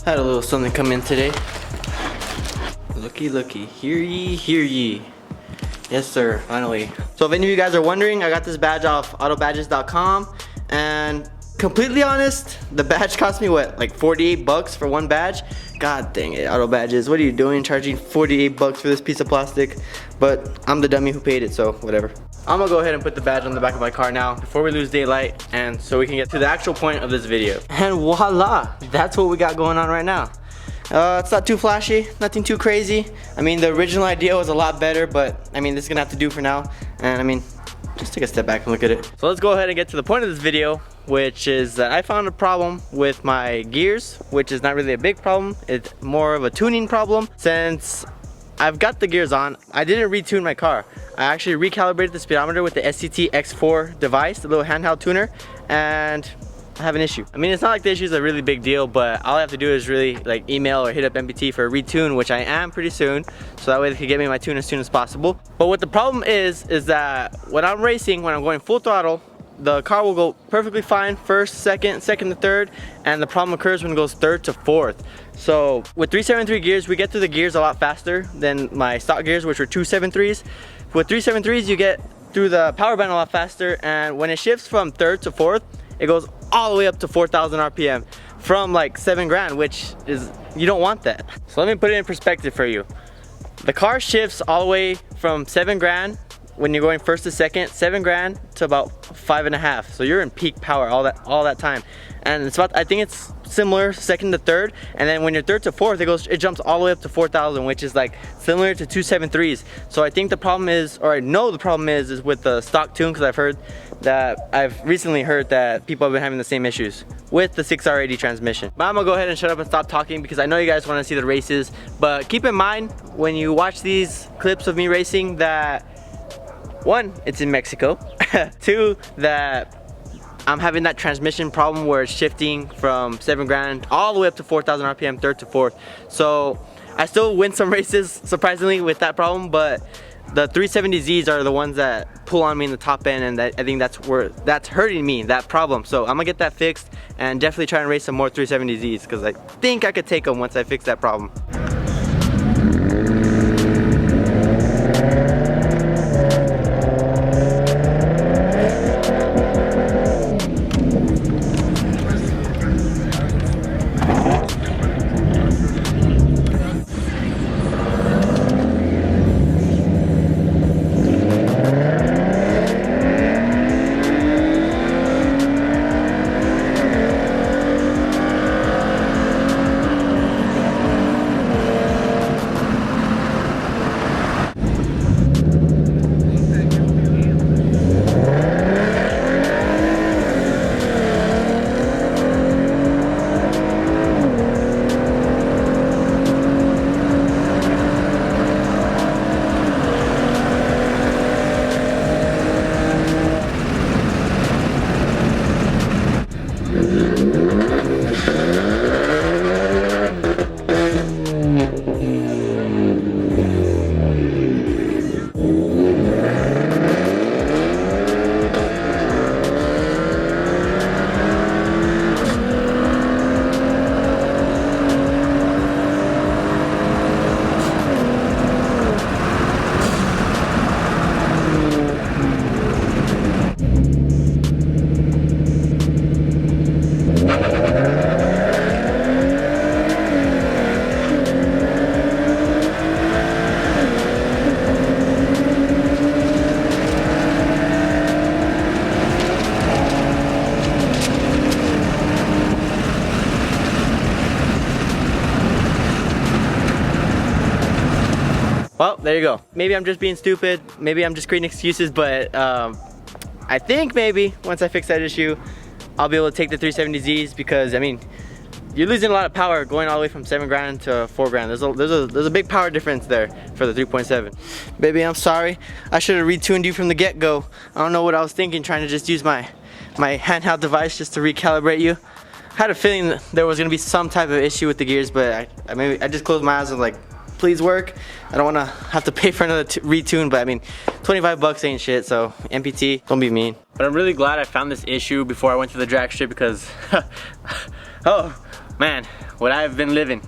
Had a little something come in today. Looky, hear ye. Yes sir, finally. So if any of you guys are wondering, I got this badge off autobadges.com, and completely honest, the badge cost me what, like 48 bucks for one badge? God dang it, Auto Badges, what are you doing charging 48 bucks for this piece of plastic? But I'm the dummy who paid it, so whatever. I'm gonna go ahead and put the badge on the back of my car now before we lose daylight, and so we can get to the actual point of this video. And voila, that's what we got going on right now. It's not too flashy, nothing too crazy. I mean, the original idea was a lot better, but I mean, this is gonna have to do for now. And I mean, just take a step back and look at it. So let's go ahead and get to the point of this video, which is that I found a problem with my gears, which is not really a big problem. It's more of a tuning problem. Since I've got the gears on, I didn't retune my car. I actually recalibrated the speedometer with the SCT X4 device, the little handheld tuner, and I have an issue. I mean, it's not like the issue is a really big deal, but all I have to do is really like email or hit up MPT for a retune, which I am pretty soon, so that way they can get me my tune as soon as possible. But what the problem is that when I'm racing, when I'm going full throttle, the car will go perfectly fine first, second to third, and the problem occurs when it goes third to fourth. So with 373 gears, we get through the gears a lot faster than my stock gears, which were 273s. With 373s, you get through the power band a lot faster, and when it shifts from third to fourth, it goes all the way up to 4,000 RPM from like 7 grand, which is, you don't want that. So let me put it in perspective for you. The car shifts all the way from 7 grand when you're going first to second, 7 grand to about 5.5. So you're in peak power all that time. And it's about, I think it's similar second to third, and then when you're third to fourth, it jumps all the way up to 4,000, which is like similar to 273s. So I think the problem is, or I know the problem is with the stock tune, because I've recently heard that people have been having the same issues with the 6R80 transmission. But I'm gonna go ahead and shut up and stop talking because I know you guys want to see the races. But keep in mind when you watch these clips of me racing that, one, it's in Mexico. Two, that I'm having that transmission problem where it's shifting from 7 grand all the way up to 4,000 RPM, third to fourth. So I still win some races, surprisingly, with that problem, but the 370z's are the ones that pull on me in the top end, and I think that's hurting me, that problem. So I'm gonna get that fixed and definitely try and race some more 370z's because I think I could take them once I fix that problem. Well, there you go. Maybe I'm just being stupid. Maybe I'm just creating excuses, but I think maybe once I fix that issue, I'll be able to take the 370z's because, I mean, you're losing a lot of power going all the way from 7 grand to 4 grand. There's a big power difference there for the 3.7. Baby, I'm sorry. I should have retuned you from the get-go. I don't know what I was thinking, trying to just use my handheld device just to recalibrate you. I had a feeling that there was gonna be some type of issue with the gears, but I just closed my eyes and like, please work. I don't wanna have to pay for another retune, but I mean, 25 bucks ain't shit, so MPT, don't be mean. But I'm really glad I found this issue before I went to the drag strip because, oh man, what I've been living.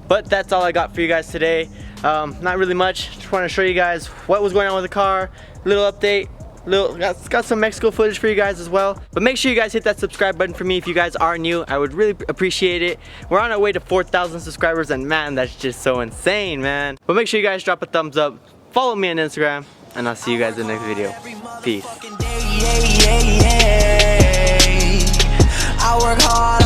But that's all I got for you guys today. Not really much, just wanna show you guys what was going on with the car, little update. Got some Mexico footage for you guys as well. But make sure you guys hit that subscribe button for me if you guys are new. I would really appreciate it. We're on our way to 4,000 subscribers, and man, that's just so insane, man. But make sure you guys drop a thumbs up, follow me on Instagram, and I'll see you guys in the next video. Peace. I work hard.